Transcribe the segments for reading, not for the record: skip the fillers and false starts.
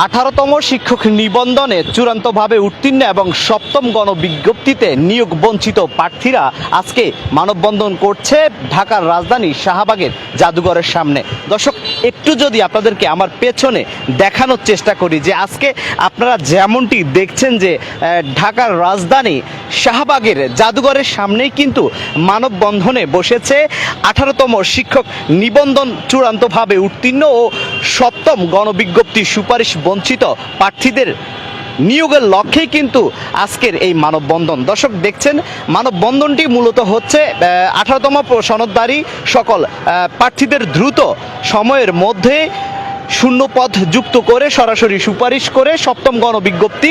18তম শিক্ষক নিবন্ধনে চূড়ান্তভাবে উত্তীর্ণ এবং 7ম গণবিজ্ঞপ্তিতে নিয়োগ বঞ্চিত প্রার্থীরা আজকে মানববন্ধন করছে ঢাকার রাজধানী শাহবাগের জাদুঘরের সামনে। দর্শক, একটু যদি আপনাদেরকে আমার পেছনে দেখানোর চেষ্টা করি যে আজকে আপনারা যেমনটি দেখছেন যে ঢাকার রাজধানী শাহবাগের জাদুঘরের সামনেই কিন্তু মানববন্ধনে বসেছে 18তম শিক্ষক নিবন্ধন চূড়ান্তভাবে উত্তীর্ণ ও 7ম গণবিজ্ঞপ্তি সুপারিশ বঞ্চিত প্রার্থীদের নিয়োগের লক্ষ্যেই কিন্তু আজকের এই মানববন্ধন। দর্শক দেখছেন, মানববন্ধনটি মূলত হচ্ছে 18তম সনদধারী সকল প্রার্থীদের দ্রুত সময়ের মধ্যে শূন্যপদ যুক্ত করে সরাসরি সুপারিশ করে 7ম গণবিজ্ঞপ্তি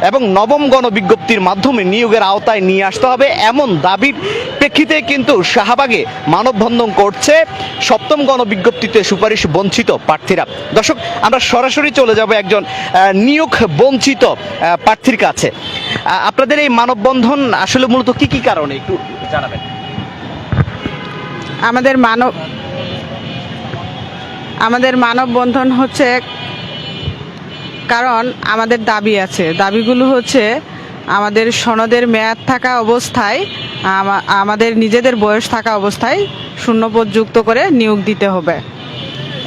এবং 9ম গণবিজ্ঞপ্তির মাধ্যমে নিয়োগের আওতায় নিয়ে আসতে হবে, এমন দাবির প্রেক্ষিতে কিন্তু শাহবাগে মানববন্ধন করছে 7ম গণবিজ্ঞপ্তিতে সুপারিশ বঞ্চিত প্রার্থীরা। দর্শক, আমরা সরাসরি চলে যাব একজন নিয়োগ বঞ্চিত প্রার্থীর কাছে। আপনাদের এই মানববন্ধন আসলে মূলত কি কি কারণে একটু জানাবেন? আমাদের মানববন্ধন হচ্ছে কারণ আমাদের দাবি আছে। দাবিগুলো হচ্ছে আমাদের সনদের মেয়াদ থাকা অবস্থায়, আমাদের নিজেদের বয়স থাকা অবস্থায় শূন্যপদ যুক্ত করে নিয়োগ দিতে হবে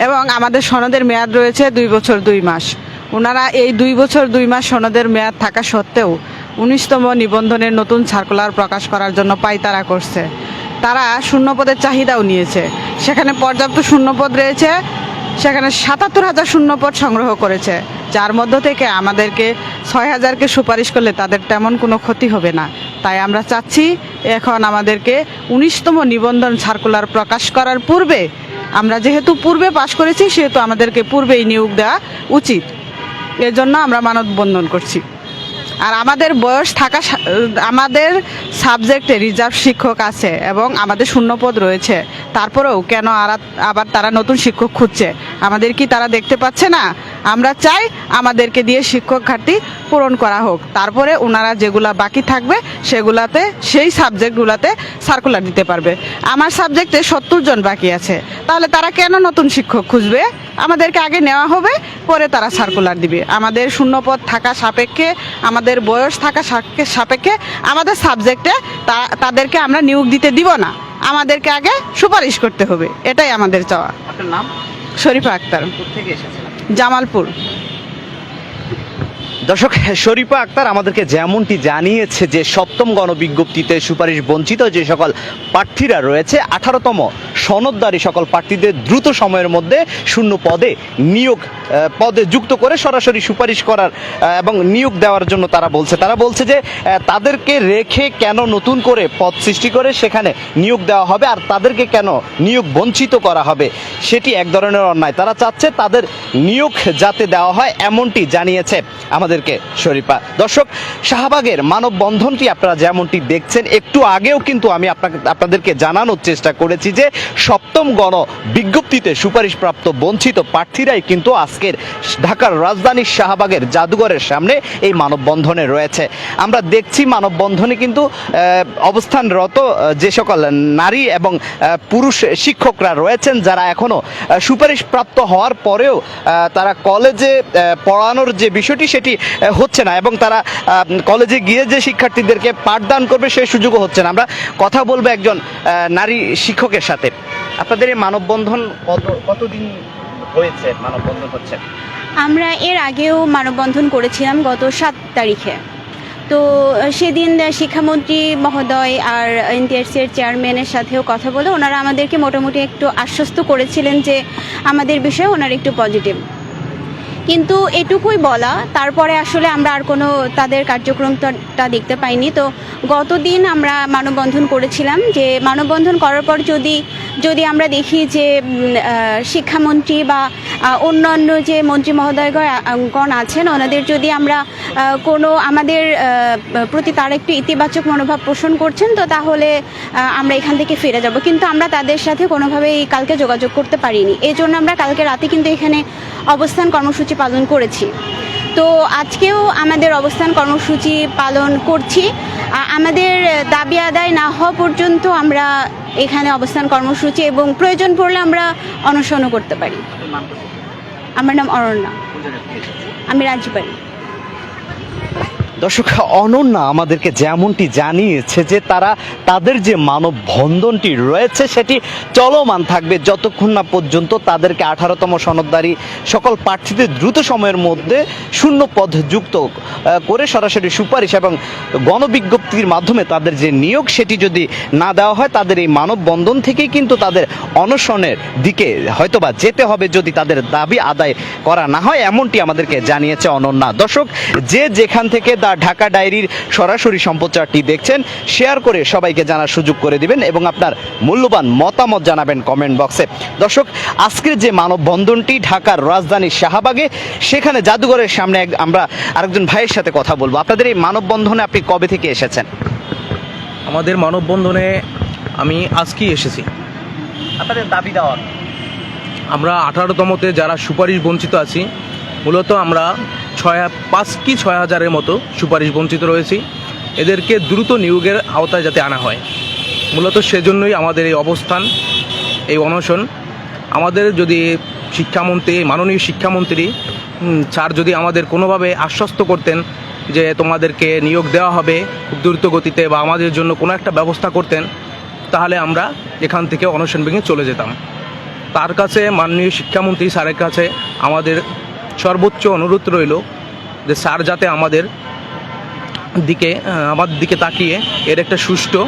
এবং আমাদের সনদের মেয়াদ রয়েছে 2 বছর 2 মাস। ওনারা এই 2 বছর 2 মাস সনদের মেয়াদ থাকা সত্ত্বেও 19তম নিবন্ধনের নতুন সার্কুলার প্রকাশ করার জন্য পায়তারা করছে। তারা শূন্যপদের চাহিদাও নিয়েছে, সেখানে পর্যাপ্ত শূন্যপদ রয়েছে, সেখানে 77,000 শূন্যপদ সংগ্রহ করেছে, যার মধ্য থেকে আমাদেরকে 6,000কে সুপারিশ করলে তাদের তেমন কোনো ক্ষতি হবে না। তাই আমরা চাচ্ছি এখন আমাদেরকে 19তম নিবন্ধন সার্কুলার প্রকাশ করার পূর্বে, আমরা যেহেতু পূর্বে পাশ করেছি সেহেতু আমাদেরকে পূর্বেই নিয়োগ দেওয়া উচিত। এজন্য আমরা মানববন্ধন করছি। আর আমাদের বয়স থাকা, আমাদের সাবজেক্টে রিজার্ভ শিক্ষক আছে এবং আমাদের শূন্যপদ রয়েছে, তারপরেও কেন আবার তারা নতুন শিক্ষক খুঁজছে? আমাদের কি তারা দেখতে পাচ্ছে না? আমরা চাই আমাদেরকে দিয়ে শিক্ষক ঘাটতি পূরণ করা হোক, তারপরে ওনারা যেগুলা বাকি থাকবে সেগুলাতে, সেই সাবজেক্টগুলোতে সার্কুলার দিতে পারবে। আমার সাবজেক্টে 70 জন বাকি আছে, তাহলে তারা কেন নতুন শিক্ষক খুঁজবে? আমাদেরকে আগে নেওয়া হবে, পরে তারা সার্কুলার দিবে। আমাদের শূন্যপদ থাকা সাপেক্ষে, আমাদের বয়স থাকা সাপেক্ষে আমাদের সাবজেক্টে তাদেরকে আমরা নিয়োগ দিতে দিব না, আমাদেরকে আগে সুপারিশ করতে হবে। এটাই আমাদের চাওয়া। আপনার নাম? শরীফা আক্তার, থেকে এসেছেন? জামালপুর। দর্শক, শরীফা আক্তার আমাদেরকে যেমনটি জানিয়েছে যে 7ম গণবিজ্ঞপ্তিতে সুপারিশ বঞ্চিত যে সকল প্রার্থীরা রয়েছে, 18তম সনদধারী সকল প্রার্থীদের দ্রুত সময়ের মধ্যে শূন্য পদে নিয়োগ পদে যুক্ত করে সরাসরি সুপারিশ করার এবং নিয়োগ দেওয়ার জন্য তারা বলছে যে তাদেরকে রেখে কেন নতুন করে পদ সৃষ্টি করে সেখানে নিয়োগ দেওয়া হবে আর তাদেরকে কেন নিয়োগ বঞ্চিত করা হবে, সেটি এক ধরনের অন্যায়। তারা চাচ্ছে তাদের নিয়োগ যাতে দেওয়া হয়, এমনটি জানিয়েছে আমাদেরকে শরীফা। দর্শক, শাহবাগের মানববন্ধনটি আপনারা যেমনটি দেখছেন, একটু আগেও কিন্তু আমি আপনাদেরকে জানানোর চেষ্টা করেছি যে 7ম গণবিজ্ঞপ্তিতে সুপারিশপ্রাপ্ত বঞ্চিত প্রার্থীরাই কিন্তু আজকের ঢাকার রাজধানীর শাহবাগের জাদুঘরের সামনে এই মানববন্ধনে রয়েছে। আমরা দেখছি মানববন্ধনে কিন্তু অবস্থানরত যে সকল নারী এবং পুরুষ শিক্ষকরা রয়েছেন, যারা এখনো সুপারিশপ্রাপ্ত হওয়ার পরেও তারা কলেজে পড়ানোর যে বিষয়টি সেটি হচ্ছে না এবং তারা কলেজে গিয়ে যে শিক্ষার্থীদেরকে পাঠদান করবে সেই সুযোগও হচ্ছে না। আমরা কথা বলবো একজন নারী শিক্ষকের সাথে। আপনাদের এই মানববন্ধন কতদিন হয়েছে মানববন্ধন হচ্ছে? আমরা এর আগেও মানববন্ধন করেছিলাম গত 7 তারিখে। তো সেদিন শিক্ষামন্ত্রী মহোদয় আর এনটিআরসির চেয়ারম্যানের সাথেও কথা বলে ওনারা আমাদেরকে মোটামুটি একটু আশ্বস্ত করেছিলেন যে আমাদের বিষয়ে ওনারা একটু পজিটিভ, কিন্তু এটুকুই বলা। তারপরে আসলে আমরা আর কোনো তাদের কার্যক্রমটা দেখতে পাইনি। তো গতদিন আমরা মানববন্ধন করেছিলাম, যে মানববন্ধন করার পর যদি আমরা দেখি যে শিক্ষামন্ত্রী বা অন্যান্য যে মন্ত্রী মহোদয়গণ আছেন, ওনাদের যদি আমরা কোনো আমাদের প্রতি তারা একটু ইতিবাচক মনোভাব পোষণ করছেন, তো তাহলে আমরা এখান থেকে ফিরে যাব। কিন্তু আমরা তাদের সাথে কোনোভাবেই কালকে যোগাযোগ করতে পারিনি। এই জন্য আমরা কালকে রাতে কিন্তু এখানে অবস্থান কর্মসূচি পালন করেছি। তো আজকেও আমাদের অবস্থান কর্মসূচি পালন করছি। আমাদের দাবি আদায় না হওয়া পর্যন্ত আমরা এখানে অবস্থান কর্মসূচি এবং প্রয়োজন পড়লে আমরা অনশনও করতে পারি। আমার নাম অরণ্যা, আমি রাজবাড়ি। দর্শক, অনন্যা আমাদেরকে যেমনটি জানিয়েছে যে তারা তাদের যে মানববন্ধনটি রয়েছে সেটি চলমান থাকবে যতক্ষণ না পর্যন্ত তাদেরকে 18তম সনদধারী সকল প্রার্থীদের দ্রুত সময়ের মধ্যে শূন্য পদ যুক্ত করে সরাসরি সুপারিশ এবং গণবিজ্ঞপ্তির মাধ্যমে তাদের যে নিয়োগ সেটি যদি না দেওয়া হয়, তাদের এই মানববন্ধন থেকেই কিন্তু তাদের অনশনের দিকে হয়তোবা যেতে হবে যদি তাদের দাবি আদায় করা না হয়, এমনটি আমাদেরকে জানিয়েছে অনন্যা। দর্শক, যে যেখান থেকে ঢাকা ডায়েরির সরাসরি সম্প্রচারটি দেখছেন, শেয়ার করে সবাইকে জানার সুযোগ করে দিবেন এবং আপনার মূল্যবান মতামত জানাবেন কমেন্ট বক্সে। দর্শক, আজকের যে মানববন্ধনটি ঢাকার রাজধানী শাহবাগে, সেখানে জাদুঘরের সামনে আমরা আরেকজন ভাইয়ের সাথে কথা বলবো। আপনাদের এই মানববন্ধনে আপনি কবে থেকে এসেছেন? আমাদের মানববন্ধনে আমি আজকেই এসেছি। আপনাদের দাবি দেওয়ার আমরা 18তমতে যারা সুপারিশ বঞ্চিত আছি, মূলত আমরা 5 কি 6 হাজারের মতো সুপারিশ বঞ্চিত রয়েছি। এদেরকে দ্রুত নিয়োগের আওতায় যাতে আনা হয়, মূলত সেজন্যই আমাদের এই অবস্থান, এই অনশন। আমাদের যদি মাননীয় শিক্ষামন্ত্রী স্যার যদি আমাদের কোনোভাবে আশ্বস্ত করতেন যে তোমাদেরকে নিয়োগ দেওয়া হবে খুব দ্রুত গতিতে, বা আমাদের জন্য কোনো একটা ব্যবস্থা করতেন, তাহলে আমরা এখান থেকে অনশন ভেঙে চলে যেতাম। তার কাছে, মাননীয় শিক্ষামন্ত্রী স্যারের কাছে আমাদের সর্বোচ্চ অনুরোধ রইল যে স্যার যাতে আমাদের দিকে তাকিয়ে এর একটা সুষ্ঠু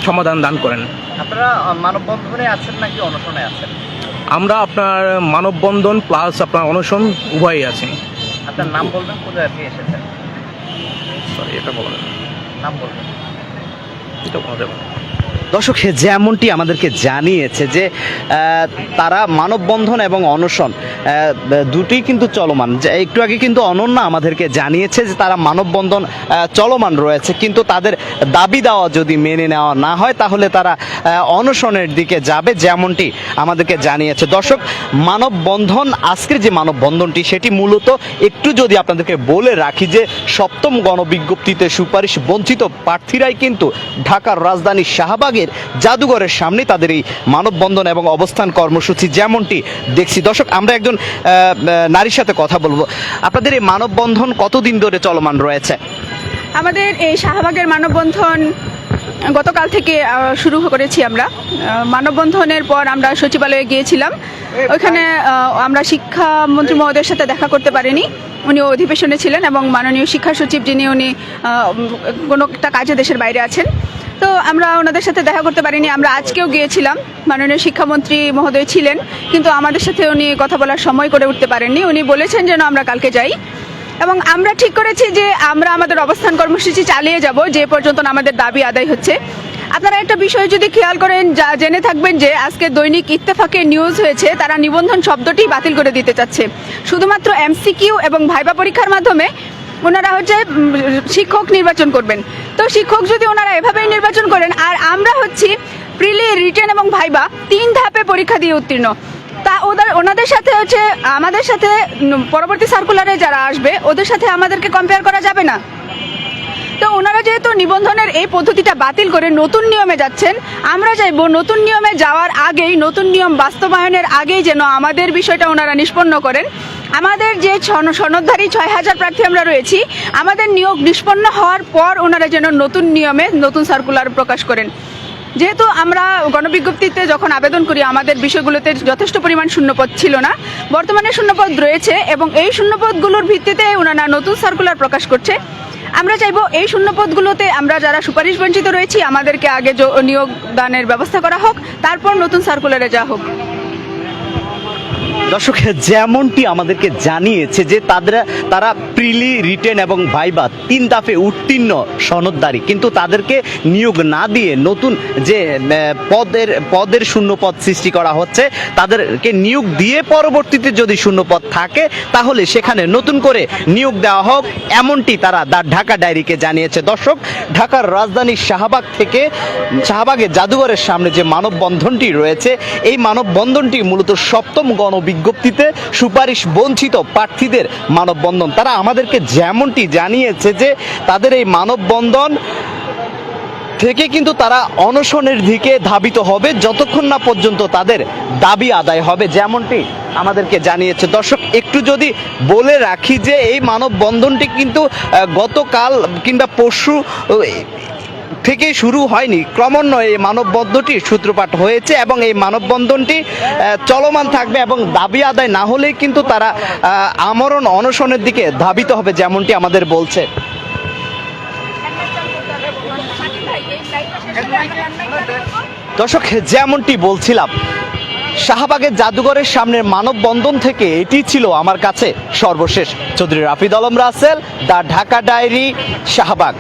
সমাধান দান করেন। আপনারা মানববন্ধনে আছেন নাকি অনশনে আছেন? আমরা আপনার মানববন্ধন প্লাস আপনার অনশন উভয়ই আছি। আপনার নাম বলবেন, কোথায় আপনি এসেছেন? সরি, এটা বলবেন, নাম বলবেন, এটা বলা যাবে না। দর্শক, যেমনটি আমাদেরকে জানিয়েছে যে তারা মানববন্ধন এবং অনশন দুটোই কিন্তু চলমান। একটু আগে কিন্তু অনন্যা আমাদেরকে জানিয়েছে যে তারা মানববন্ধন চলমান রয়েছে, কিন্তু তাদের দাবি দেওয়া যদি মেনে নেওয়া না হয় তাহলে তারা অনশনের দিকে যাবে, যেমনটি আমাদেরকে জানিয়েছে। দর্শক, মানববন্ধন, আজকের যে মানববন্ধনটি সেটি মূলত একটু যদি আপনাদেরকে বলে রাখি যে 7ম গণবিজ্ঞপ্তিতে সুপারিশ বঞ্চিত প্রার্থীরাই কিন্তু ঢাকার রাজধানী শাহবাগ জাদুঘরের সামনে তাদের এই মানববন্ধন এবং অবস্থান কর্মসূচি যেমনটি দেখছি। দর্শক, আমরা একজন নারীর সাথে কথা বলবো। আপনাদের এই মানববন্ধন কতদিন ধরে চলমান রয়েছে? আমাদের এই শাহবাগের মানববন্ধন গতকাল থেকে শুরু করেছি আমরা। মানববন্ধনের পর আমরা সচিবালয়ে গিয়েছিলাম। ওইখানে আমরা শিক্ষামন্ত্রী মহোদয়ের সাথে দেখা করতে পারিনি, উনি অধিবেশনে ছিলেন, এবং মাননীয় শিক্ষা সচিব উনি কোনো একটা কাজে দেশের বাইরে আছেন, তো আমরা ওনাদের সাথে দেখা করতে পারিনি। আমরা আজকেও গিয়েছিলাম, মাননীয় শিক্ষামন্ত্রী মহোদয় ছিলেন, কিন্তু আমাদের সাথে উনি কথা বলার সময় করে উঠতে পারেননি। উনি বলেছেন যেন আমরা কালকে যাই, এবং আমরা ঠিক করেছি যে আমরা আমাদের অবস্থান কর্মসূচি চালিয়ে যাব যে পর্যন্ত আমাদের দাবি আদায় হচ্ছে। আপনারা একটা বিষয় যদি খেয়াল করেন, জেনে থাকবেন যে আজকে দৈনিক ইত্তেফাকে নিউজ হয়েছে তারা নিবন্ধন শব্দটি বাতিল করে দিতে চাচ্ছে। শুধুমাত্র এমসিকিউ এবং ভাইবা পরীক্ষার মাধ্যমে ওনারা শিক্ষক নির্বাচন করবেন। তো শিক্ষক যদি ওনারা এভাবেই নির্বাচন করেন, আর আমরা প্রিলি, রিটেন এবং ভাইবা 3 ধাপে পরীক্ষা দিয়ে উত্তীর্ণ, তা ওনাদের সাথে আমাদের সাথে পরবর্তী সার্কুলারে যারা আসবে ওদের সাথে আমাদেরকে কম্পেয়ার করা যাবে না। তো ওনারা যেহেতু নিবন্ধনের এই পদ্ধতিটা বাতিল করে নতুন নিয়মে যাচ্ছেন, আমরা চাইবো নতুন নিয়মে যাওয়ার আগেই, নতুন নিয়ম বাস্তবায়নের আগেই যেন আমাদের বিষয়টা ওনারা নিষ্পন্ন করেন। আমাদের যে সনদধারী 6000 প্রার্থী আমরা রয়েছি, আমাদের নিয়োগ নিষ্পন্ন হওয়ার পর ওনারা যেন নতুন নিয়মে নতুন সার্কুলার প্রকাশ করেন। যেহেতু আমরা গণবিজ্ঞপ্তিতে যখন আবেদন করি আমাদের বিষয়গুলোতে যথেষ্ট পরিমাণ শূন্যপদ ছিল না, বর্তমানে শূন্যপদ রয়েছে, এবং এই শূন্যপদগুলোর ভিত্তিতে ওনারা নতুন সার্কুলার প্রকাশ করছে। আমরা চাইবো এই শূন্যপদগুলোতে আমরা যারা সুপারিশ বঞ্চিত রয়েছি আমাদেরকে আগে নিয়োগ দানের ব্যবস্থা করা হোক, তারপর নতুন সার্কুলারে যা হোক। দর্শক, যেমনটি আমাদেরকে জানিয়েছে যে তারা প্রিলি, রিটেন এবং ভাইবা 3 ধাপে উত্তীর্ণ সনদধারী, কিন্তু তাদেরকে নিয়োগ না দিয়ে নতুন যে পদের শূন্যপদ সৃষ্টি করা হচ্ছে তাদেরকে নিয়োগ দিয়ে পরবর্তীতে যদি শূন্যপদ থাকে তাহলে সেখানে নতুন করে নিয়োগ দেওয়া হোক, এমনটি তারা ঢাকা ডায়েরিকে জানিয়েছে। দর্শক, ঢাকার রাজধানী শাহবাগের জাদুঘরের সামনে যে মানববন্ধনটি রয়েছে, এই মানববন্ধনটি মূলত 7ম গণবিজ্ঞপ্তিতে সুপারিশ বঞ্চিত প্রার্থীদের মানববন্ধন। তারা আমাদেরকে যেমনটি জানিয়েছে যে তাদের এই মানববন্ধন থেকে কিন্তু তারা অনশনের দিকে ধাবিত হবে যতক্ষণ না পর্যন্ত তাদের দাবি আদায় হবে, যেমনটি আমাদেরকে জানিয়েছে। দর্শক, একটু যদি বলে রাখি যে এই মানববন্ধনটি কিন্তু গতকাল কিংবা পরশু থেকে শুরু হয়নি, ক্রমান্বয়ে এই মানববন্ধনটির সূত্রপাত হয়েছে এবং এই মানববন্ধনটি চলমান থাকবে এবং দাবি আদায় না হলেই কিন্তু তারা আমরণ অনশনের দিকে ধাবিত হবে, যেমনটি আমাদের বলছে। দর্শক, যেমনটি বলছিলাম, শাহবাগের জাদুঘরের সামনের মানববন্ধন থেকে এটি ছিল আমার কাছে সর্বশেষ। Chowdhury Rafid Alam Russell, the Dhaka diary, Shahbag.